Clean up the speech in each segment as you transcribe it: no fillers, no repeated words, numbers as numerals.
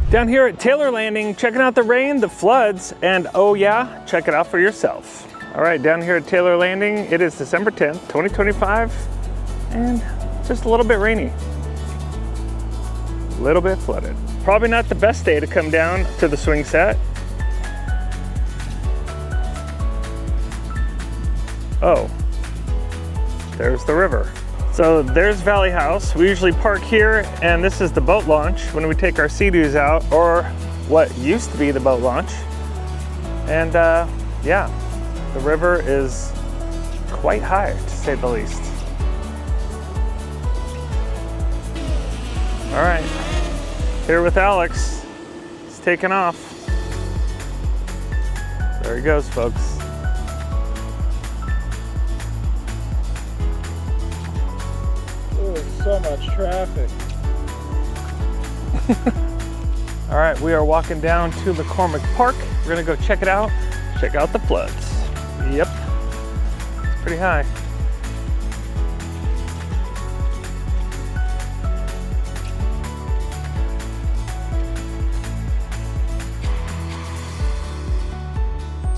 Down here at Taylor Landing, checking out the rain, the floods, and oh yeah, check it out for yourself. All right, down here at Taylor Landing, it is December 10th, 2025, and just a little bit rainy. A little bit flooded. Probably not the best day to come down to the swing set. Oh, there's the river. So there's Valley House. We usually park here, and this is the boat launch when we take our Sea-Doos out, or what used to be the boat launch. And yeah, the river is quite high, to say the least. All right, here with Alex. He's taking off. There he goes, folks. So much traffic. All right, we are walking down to McCormick Park. We're gonna go check it out, check out the floods. Yep, it's pretty high.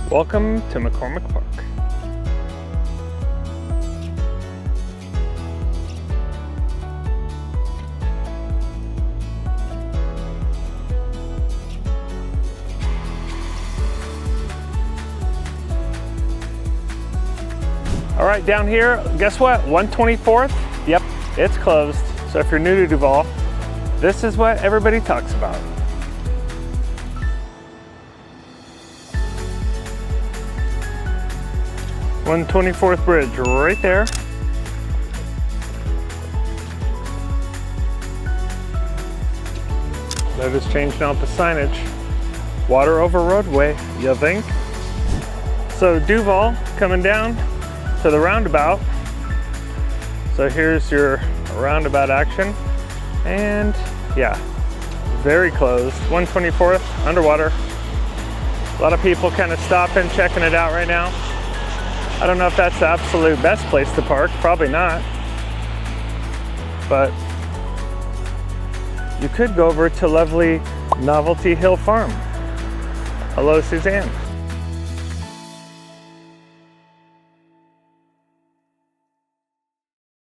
Welcome to McCormick Park. All right, down here, guess what? 124th, yep, it's closed. So if you're new to Duvall, this is what everybody talks about. One 124th bridge right there. They're just changing out the signage. Water over roadway, you think? So Duvall coming down to the roundabout. So here's your roundabout action. And yeah, very closed. 124th, underwater. A lot of people kind of stopping, checking it out right now. I don't know if that's the absolute best place to park, probably not. But you could go over to lovely Novelty Hill Farm. Hello, Suzanne.